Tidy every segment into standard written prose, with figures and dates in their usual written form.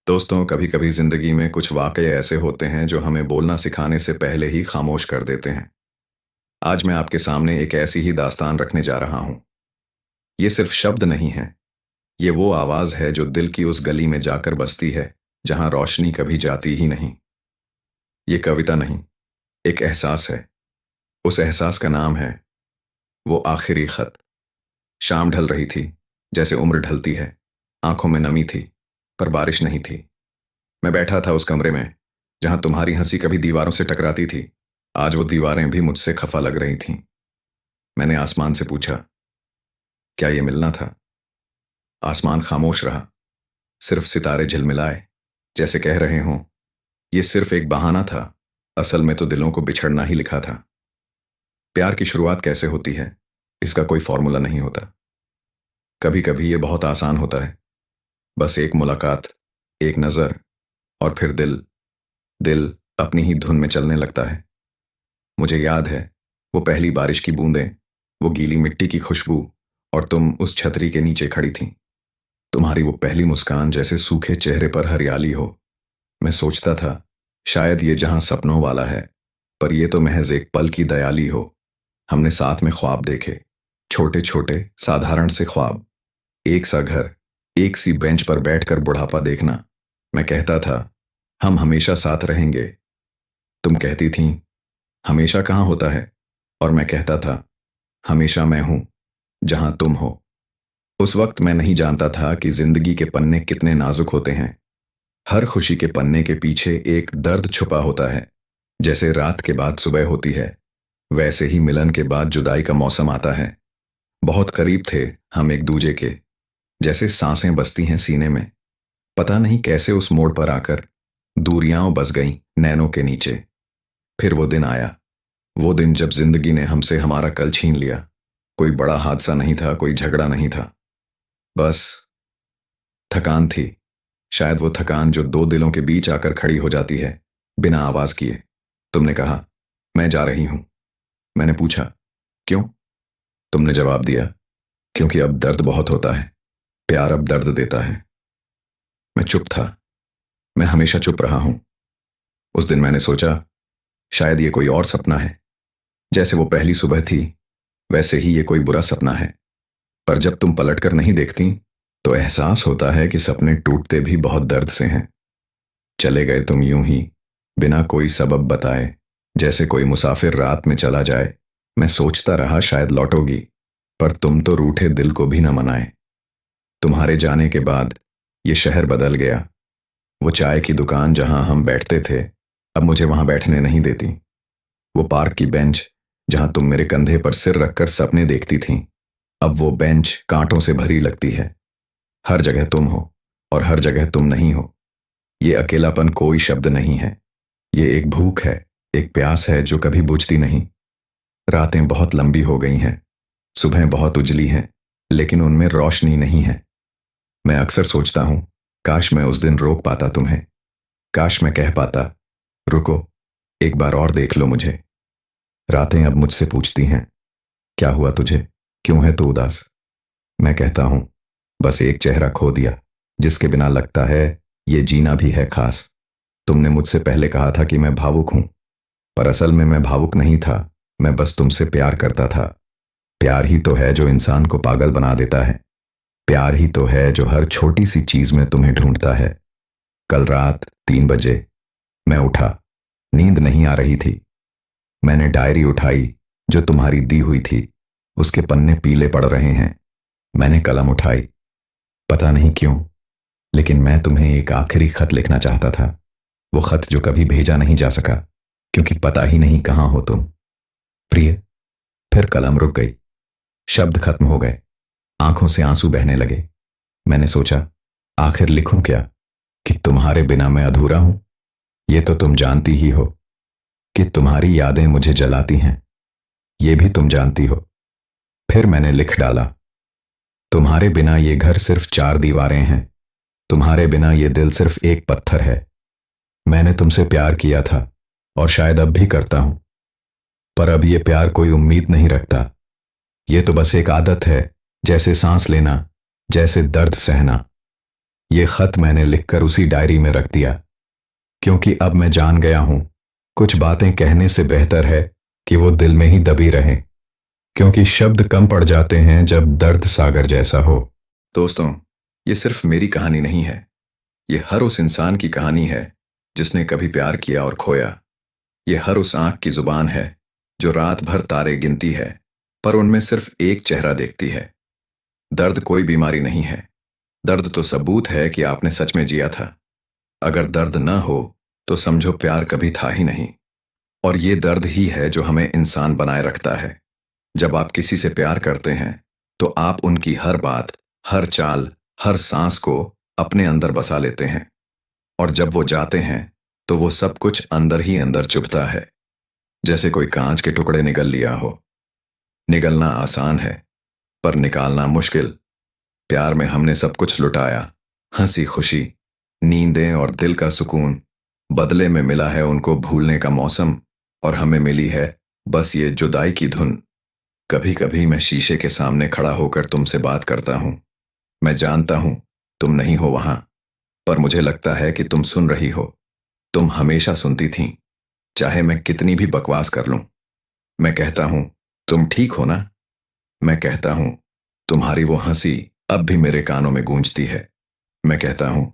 दोस्तों, कभी कभी जिंदगी में कुछ वाकये ऐसे होते हैं जो हमें बोलना सिखाने से पहले ही खामोश कर देते हैं। आज मैं आपके सामने एक ऐसी ही दास्तान रखने जा रहा हूं। ये सिर्फ शब्द नहीं है। ये वो आवाज है जो दिल की उस गली में जाकर बसती है जहां रोशनी कभी जाती ही नहीं। ये कविता नहीं, एक एहसास है। उस एहसास का नाम है वो आखिरी खत। शाम ढल रही थी, जैसे उम्र ढलती है। आंखों में नमी थी, पर बारिश नहीं थी। मैं बैठा था उस कमरे में जहां तुम्हारी हंसी कभी दीवारों से टकराती थी। आज वो दीवारें भी मुझसे खफा लग रही थीं। मैंने आसमान से पूछा, क्या ये मिलना था? आसमान खामोश रहा। सिर्फ सितारे झिलमिलाए, जैसे कह रहे हों, ये सिर्फ एक बहाना था। असल में तो दिलों को बिछड़ना ही लिखा था। प्यार की शुरुआत कैसे होती है, इसका कोई फॉर्मूला नहीं होता। कभी कभी ये बहुत आसान होता है। बस एक मुलाकात, एक नज़र, और फिर दिल दिल अपनी ही धुन में चलने लगता है। मुझे याद है, वो पहली बारिश की बूंदें, वो गीली मिट्टी की खुशबू, और तुम उस छतरी के नीचे खड़ी थीं। तुम्हारी वो पहली मुस्कान जैसे सूखे चेहरे पर हरियाली हो। मैं सोचता था, शायद ये जहां सपनों वाला है, पर ये तो महज एक पल की दयाली हो। हमने साथ में ख्वाब देखे, छोटे छोटे साधारण से ख्वाब। एक सा घर, एक सी बेंच पर बैठकर बुढ़ापा देखना। मैं कहता था, हम हमेशा साथ रहेंगे। तुम कहती थीं, हमेशा कहाँ होता है? और मैं कहता था, हमेशा मैं हूं जहां तुम हो। उस वक्त मैं नहीं जानता था कि जिंदगी के पन्ने कितने नाजुक होते हैं। हर खुशी के पन्ने के पीछे एक दर्द छुपा होता है। जैसे रात के बाद सुबह होती है, वैसे ही मिलन के बाद जुदाई का मौसम आता है। बहुत करीब थे हम एक दूजे के, जैसे सांसें बसती हैं सीने में। पता नहीं कैसे उस मोड़ पर आकर दूरियां बस गईं नैनों के नीचे। फिर वो दिन आया, वो दिन जब जिंदगी ने हमसे हमारा कल छीन लिया। कोई बड़ा हादसा नहीं था, कोई झगड़ा नहीं था। बस थकान थी। शायद वो थकान जो दो दिलों के बीच आकर खड़ी हो जाती है, बिना आवाज किए। तुमने कहा, मैं जा रही हूं। मैंने पूछा, क्यों? तुमने जवाब दिया, क्योंकि अब दर्द बहुत होता है। प्यार अब दर्द देता है। मैं चुप था। मैं हमेशा चुप रहा हूं। उस दिन मैंने सोचा, शायद ये कोई और सपना है। जैसे वो पहली सुबह थी, वैसे ही ये कोई बुरा सपना है। पर जब तुम पलटकर नहीं देखती, तो एहसास होता है कि सपने टूटते भी बहुत दर्द से हैं। चले गए तुम यूं ही, बिना कोई सबब बताए, जैसे कोई मुसाफिर रात में चला जाए। मैं सोचता रहा शायद लौटोगी, पर तुम तो रूठे दिल को भी न मनाए। तुम्हारे जाने के बाद ये शहर बदल गया। वो चाय की दुकान जहां हम बैठते थे, अब मुझे वहां बैठने नहीं देती। वो पार्क की बेंच जहां तुम मेरे कंधे पर सिर रखकर सपने देखती थीं, अब वो बेंच कांटों से भरी लगती है। हर जगह तुम हो, और हर जगह तुम नहीं हो। ये अकेलापन कोई शब्द नहीं है। ये एक भूख है, एक प्यास है जो कभी बुझती नहीं। रातें बहुत लंबी हो गई हैं, सुबह बहुत उजली हैं, लेकिन उनमें रोशनी नहीं है। मैं अक्सर सोचता हूं, काश मैं उस दिन रोक पाता तुम्हें। काश मैं कह पाता, रुको, एक बार और देख लो मुझे। रातें अब मुझसे पूछती हैं, क्या हुआ तुझे? क्यों है तू उदास? मैं कहता हूं, बस एक चेहरा खो दिया, जिसके बिना लगता है ये जीना भी है खास। तुमने मुझसे पहले कहा था कि मैं भावुक हूं, पर असल में मैं भावुक नहीं था। मैं बस तुमसे प्यार करता था। प्यार ही तो है जो इंसान को पागल बना देता है। प्यार ही तो है जो हर छोटी सी चीज में तुम्हें ढूंढता है। कल रात 3 बजे मैं उठा। नींद नहीं आ रही थी। मैंने डायरी उठाई जो तुम्हारी दी हुई थी। उसके पन्ने पीले पड़ रहे हैं। मैंने कलम उठाई। पता नहीं क्यों, लेकिन मैं तुम्हें एक आखिरी खत लिखना चाहता था। वो खत जो कभी भेजा नहीं जा सका, क्योंकि पता ही नहीं कहां हो तुम। प्रिय। फिर कलम रुक गई। शब्द खत्म हो गए। आंखों से आंसू बहने लगे। मैंने सोचा, आखिर लिखूं क्या? कि तुम्हारे बिना मैं अधूरा हूं। ये तो तुम जानती ही हो कि तुम्हारी यादें मुझे जलाती हैं। ये भी तुम जानती हो। फिर मैंने लिख डाला, तुम्हारे बिना ये घर सिर्फ 4 दीवारें हैं। तुम्हारे बिना ये दिल सिर्फ एक पत्थर है। मैंने तुमसे प्यार किया था, और शायद अब भी करता हूं। पर अब ये प्यार कोई उम्मीद नहीं रखता। ये तो बस एक आदत है, जैसे सांस लेना, जैसे दर्द सहना। ये खत मैंने लिखकर उसी डायरी में रख दिया, क्योंकि अब मैं जान गया हूं कुछ बातें कहने से बेहतर है कि वो दिल में ही दबी रहें, क्योंकि शब्द कम पड़ जाते हैं जब दर्द सागर जैसा हो। दोस्तों, ये सिर्फ मेरी कहानी नहीं है, ये हर उस इंसान की कहानी है जिसने कभी प्यार किया और खोया। ये हर उस आंख की जुबान है जो रात भर तारे गिनती है, पर उनमें सिर्फ एक चेहरा देखती है। दर्द कोई बीमारी नहीं है, दर्द तो सबूत है कि आपने सच में जिया था। अगर दर्द न हो तो समझो प्यार कभी था ही नहीं। और ये दर्द ही है जो हमें इंसान बनाए रखता है। जब आप किसी से प्यार करते हैं तो आप उनकी हर बात, हर चाल, हर सांस को अपने अंदर बसा लेते हैं। और जब वो जाते हैं तो वो सब कुछ अंदर ही अंदर चुभता है, जैसे कोई कांच के टुकड़े निगल लिया हो। निगलना आसान है, पर निकालना मुश्किल। प्यार में हमने सब कुछ लुटाया, हंसी खुशी, नींदें और दिल का सुकून। बदले में मिला है उनको भूलने का मौसम, और हमें मिली है बस ये जुदाई की धुन। कभी कभी मैं शीशे के सामने खड़ा होकर तुमसे बात करता हूं। मैं जानता हूं तुम नहीं हो वहां, पर मुझे लगता है कि तुम सुन रही हो। तुम हमेशा सुनती थीं, चाहे मैं कितनी भी बकवास कर लूं। मैं कहता हूं तुम ठीक हो ना। मैं कहता हूं तुम्हारी वो हंसी अब भी मेरे कानों में गूंजती है। मैं कहता हूं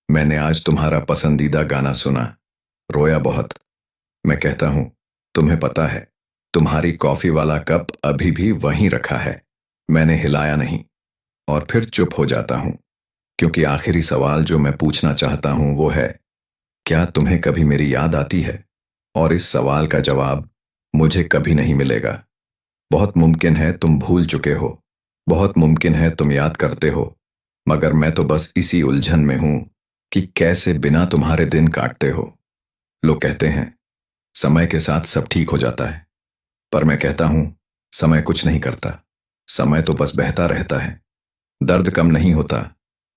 मैंने आज तुम्हारा पसंदीदा गाना सुना, रोया बहुत। मैं कहता हूं तुम्हें पता है तुम्हारी कॉफी वाला कप अभी भी वहीं रखा है, मैंने हिलाया नहीं। और फिर चुप हो जाता हूं, क्योंकि आखिरी सवाल जो मैं पूछना चाहता हूं वो है, क्या तुम्हें कभी मेरी याद आती है? और इस सवाल का जवाब मुझे कभी नहीं मिलेगा। बहुत मुमकिन है तुम भूल चुके हो, बहुत मुमकिन है तुम याद करते हो, मगर मैं तो बस इसी उलझन में हूं कि कैसे बिना तुम्हारे दिन काटते हो। लोग कहते हैं समय के साथ सब ठीक हो जाता है, पर मैं कहता हूं समय कुछ नहीं करता। समय तो बस बहता रहता है। दर्द कम नहीं होता,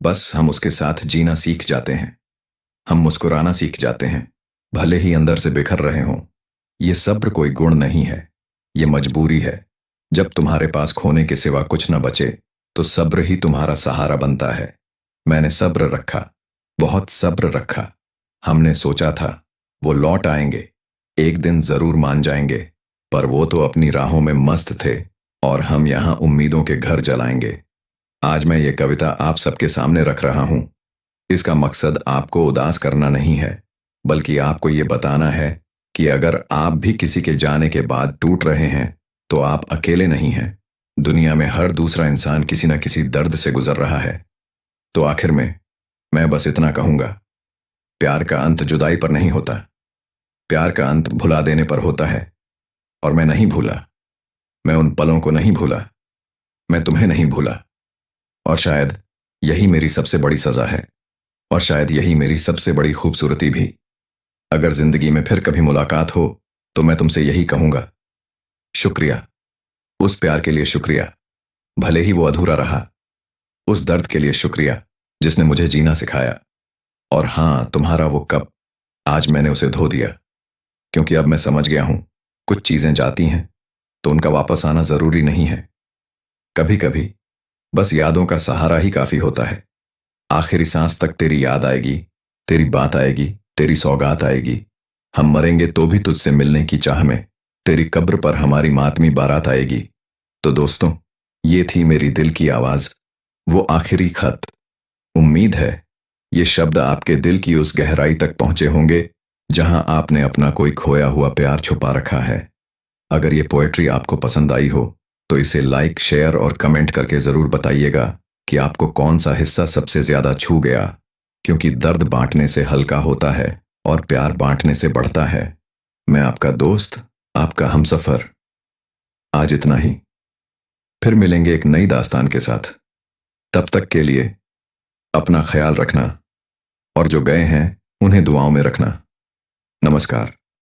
बस हम उसके साथ जीना सीख जाते हैं। हम मुस्कुराना सीख जाते हैं, भले ही अंदर से बिखर रहे हों। ये सब्र कोई गुण नहीं है, ये मजबूरी है। जब तुम्हारे पास खोने के सिवा कुछ न बचे तो सब्र ही तुम्हारा सहारा बनता है। मैंने सब्र रखा, बहुत सब्र रखा। हमने सोचा था वो लौट आएंगे, एक दिन जरूर मान जाएंगे, पर वो तो अपनी राहों में मस्त थे और हम यहां उम्मीदों के घर जलाएंगे। आज मैं ये कविता आप सबके सामने रख रहा हूं। इसका मकसद आपको उदास करना नहीं है, बल्कि आपको ये बताना है कि अगर आप भी किसी के जाने के बाद टूट रहे हैं तो आप अकेले नहीं हैं। दुनिया में हर दूसरा इंसान किसी न किसी दर्द से गुजर रहा है। तो आखिर में मैं बस इतना कहूंगा, प्यार का अंत जुदाई पर नहीं होता, प्यार का अंत भुला देने पर होता है। और मैं नहीं भूला, मैं उन पलों को नहीं भूला, मैं तुम्हें नहीं भूला। और शायद यही मेरी सबसे बड़ी सजा है, और शायद यही मेरी सबसे बड़ी खूबसूरती भी। अगर जिंदगी में फिर कभी मुलाकात हो तो मैं तुमसे यही कहूंगा, शुक्रिया। उस प्यार के लिए शुक्रिया, भले ही वो अधूरा रहा। उस दर्द के लिए शुक्रिया जिसने मुझे जीना सिखाया। और हां, तुम्हारा वो कप, आज मैंने उसे धो दिया, क्योंकि अब मैं समझ गया हूं कुछ चीजें जाती हैं तो उनका वापस आना जरूरी नहीं है। कभी कभी बस यादों का सहारा ही काफी होता है। आखिरी सांस तक तेरी याद आएगी, तेरी बात आएगी, तेरी सौगात आएगी। हम मरेंगे तो भी तुझसे मिलने की चाह में तेरी कब्र पर हमारी मातमी बारात आएगी। तो दोस्तों, ये थी मेरी दिल की आवाज, वो आखिरी खत। उम्मीद है ये शब्द आपके दिल की उस गहराई तक पहुंचे होंगे जहां आपने अपना कोई खोया हुआ प्यार छुपा रखा है। अगर ये पोएट्री आपको पसंद आई हो तो इसे लाइक, शेयर और कमेंट करके जरूर बताइएगा कि आपको कौन सा हिस्सा सबसे ज्यादा छू गया, क्योंकि दर्द बांटने से हल्का होता है और प्यार बांटने से बढ़ता है। मैं आपका दोस्त, आपका हमसफर। आज इतना ही, फिर मिलेंगे एक नई दास्तान के साथ। तब तक के लिए अपना ख्याल रखना, और जो गए हैं उन्हें दुआओं में रखना। नमस्कार।